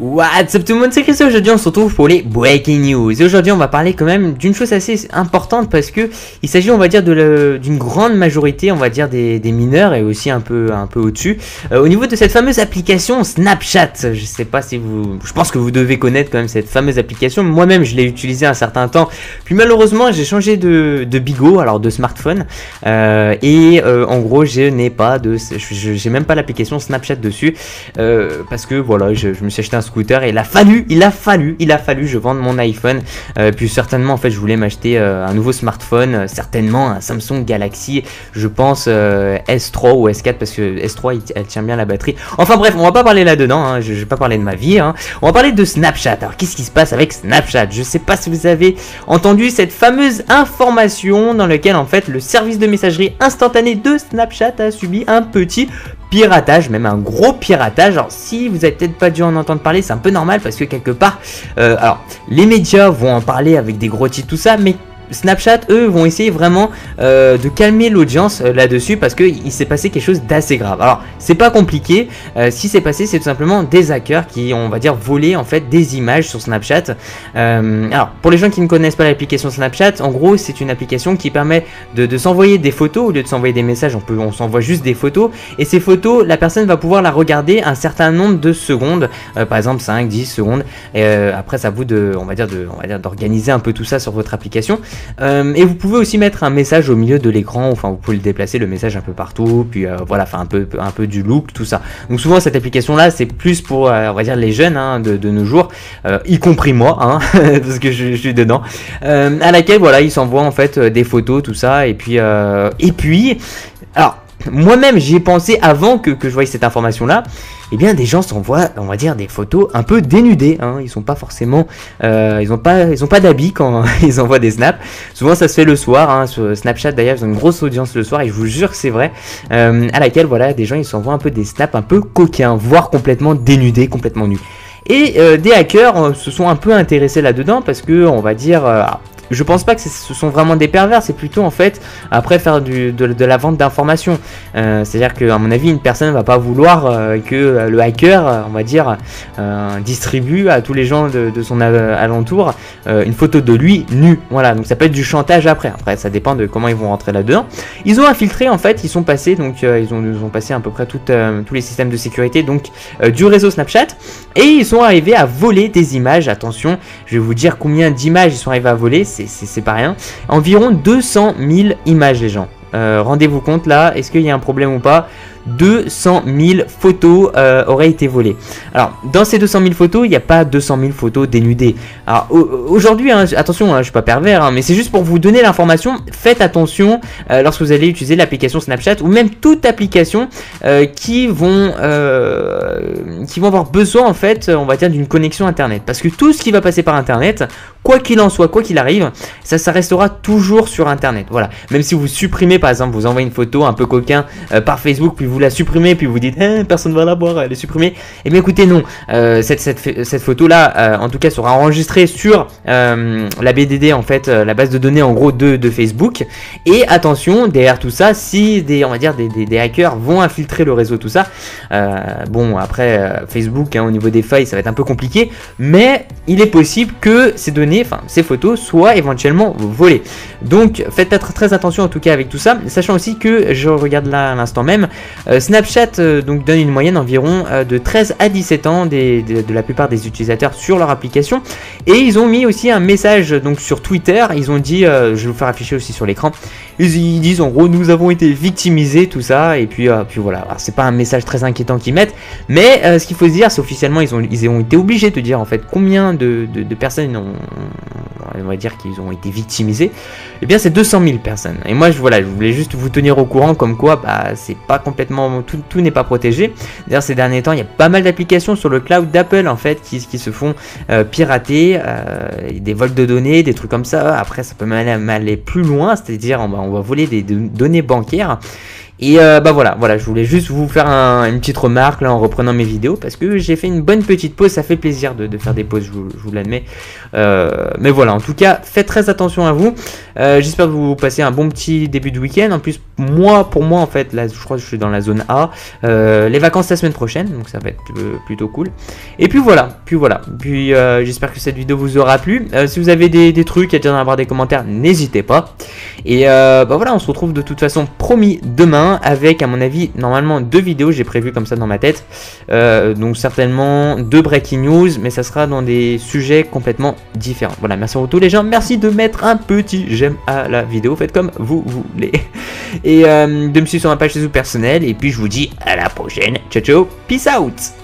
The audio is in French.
What's up tout le monde, c'est Chris. Aujourd'hui on se retrouve pour les Breaking News. Et aujourd'hui on va parler quand même d'une chose assez importante parce que il s'agit, on va dire, d'une grande majorité, on va dire, des mineurs et aussi un peu au-dessus. Au niveau de cette fameuse application Snapchat, je sais pas si je pense que vous devez connaître quand même cette fameuse application. Moi-même je l'ai utilisée un certain temps, puis malheureusement j'ai changé de bigot, alors de smartphone, en gros j'ai même pas l'application Snapchat dessus, parce que voilà, je me suis acheté un scooter et il a fallu je vende mon iPhone, puis certainement en fait je voulais m'acheter un nouveau smartphone, certainement un Samsung Galaxy, je pense S3 ou S4, parce que S3 elle tient bien la batterie. Enfin bref, on va pas parler là-dedans, hein, je vais pas parler de ma vie, hein. On va parler de Snapchat. Alors qu'est-ce qui se passe avec Snapchat? Je sais pas si vous avez entendu cette fameuse information dans laquelle en fait le service de messagerie instantanée de Snapchat a subi un petit piratage, même un gros piratage. Alors si vous avez peut-être pas dû en entendre parler, c'est un peu normal parce que quelque part, alors les médias vont en parler avec des gros titres, tout ça, mais Snapchat, eux, vont essayer vraiment de calmer l'audience là-dessus parce qu'il s'est passé quelque chose d'assez grave. Alors, c'est pas compliqué. Ce qui s'est passé, c'est tout simplement des hackers qui, on va dire, volé en fait des images sur Snapchat. Alors, pour les gens qui ne connaissent pas l'application Snapchat, en gros, c'est une application qui permet de s'envoyer des photos. Au lieu de s'envoyer des messages, on s'envoie juste des photos. Et ces photos, la personne va pouvoir la regarder un certain nombre de secondes, par exemple 5, 10 secondes. Après, c'est à vous d'organiser un peu tout ça sur votre application. Et vous pouvez aussi mettre un message au milieu de l'écran, enfin vous pouvez le déplacer, le message un peu partout, puis voilà, enfin un peu du look, tout ça. Donc souvent cette application là c'est plus pour on va dire les jeunes, hein, de nos jours, y compris moi, hein, parce que je suis dedans, à laquelle voilà, ils s'envoient en fait des photos, tout ça, et puis alors moi-même j'y ai pensé avant que je voie cette information là. Eh bien des gens s'envoient, on va dire, des photos un peu dénudées, hein. Ils sont pas forcément, ils ont pas d'habits quand ils envoient des snaps. Souvent ça se fait le soir, hein. Sur Snapchat d'ailleurs ils ont une grosse audience le soir et je vous jure que c'est vrai, à laquelle voilà, des gens ils s'envoient un peu des snaps un peu coquins, voire complètement dénudés, complètement nus. Et des hackers se sont un peu intéressés là-dedans parce que on va dire, je pense pas que ce sont vraiment des pervers, c'est plutôt en fait après faire de la vente d'informations. C'est-à-dire qu'à mon avis, une personne ne va pas vouloir que le hacker, on va dire, distribue à tous les gens de son alentour une photo de lui nu. Voilà, donc ça peut être du chantage après. Après, ça dépend de comment ils vont rentrer là-dedans. Ils ont infiltré en fait, ils sont passés, donc ils ont passé à peu près tous les systèmes de sécurité donc du réseau Snapchat et ils sont arrivés à voler des images. Attention, je vais vous dire combien d'images ils sont arrivés à voler. C'est pas rien. Environ 200 000 images, les gens. Rendez-vous compte là, est-ce qu'il y a un problème ou pas? 200 000 photos auraient été volées. Alors, dans ces 200 000 photos, il n'y a pas 200 000 photos dénudées. Alors, aujourd'hui, hein, attention, hein, je suis pas pervers, hein, mais c'est juste pour vous donner l'information. Faites attention lorsque vous allez utiliser l'application Snapchat ou même toute application qui vont avoir besoin, en fait, on va dire, d'une connexion Internet. Parce que tout ce qui va passer par Internet, quoi qu'il en soit, quoi qu'il arrive, ça restera toujours sur Internet. Voilà. Même si vous supprimez, par exemple, vous envoyez une photo un peu coquin par Facebook, puis vous la supprimez, puis vous dites personne va la voir, elle est supprimée. Et bien écoutez, non, cette photo là en tout cas sera enregistrée sur la BDD, en fait, la base de données en gros de Facebook. Et attention, derrière tout ça, si on va dire des hackers vont infiltrer le réseau, tout ça, bon après Facebook, hein, au niveau des failles ça va être un peu compliqué, mais il est possible que ces données, enfin ces photos soient éventuellement volées. Donc faites très attention en tout cas avec tout ça, sachant aussi que je regarde là à l'instant même, Snapchat donc donne une moyenne environ de 13 à 17 ans de la plupart des utilisateurs sur leur application. Et ils ont mis aussi un message donc sur Twitter, ils ont dit, je vais vous faire afficher aussi sur l'écran, ils disent en gros nous avons été victimisés, tout ça, et puis voilà. C'est pas un message très inquiétant qu'ils mettent, mais ce qu'il faut se dire, c'est officiellement ils ont été obligés de dire en fait combien de personnes on va dire qu'ils ont été victimisés. Et bien c'est 200 000 personnes. Et moi je voulais juste vous tenir au courant comme quoi c'est pas complètement, tout n'est pas protégé. D'ailleurs ces derniers temps il y a pas mal d'applications sur le cloud d'Apple en fait qui se font pirater, des vols de données, des trucs comme ça. Après ça peut même aller plus loin, c'est-à-dire on va voler des données bancaires. Et bah voilà, je voulais juste vous faire une petite remarque là en reprenant mes vidéos parce que j'ai fait une bonne petite pause, ça fait plaisir de faire des pauses, je vous l'admets. Mais voilà, en tout cas, faites très attention à vous. J'espère que vous passez un bon petit début de week-end. En plus, pour moi en fait, là je crois que je suis dans la zone A. Les vacances la semaine prochaine, donc ça va être plutôt cool. Et puis voilà. Puis j'espère que cette vidéo vous aura plu. Si vous avez des trucs à dire dans la barre des commentaires, n'hésitez pas. Et bah voilà, on se retrouve de toute façon promis demain avec, à mon avis, normalement 2 vidéos, j'ai prévu comme ça dans ma tête. Donc certainement 2 breaking news, mais ça sera dans des sujets complètement différents. Voilà, merci à vous tous les gens, merci de mettre un petit j'aime à la vidéo, faites comme vous voulez. Et de me suivre sur ma page Facebook personnelle, et puis je vous dis à la prochaine, ciao ciao, peace out.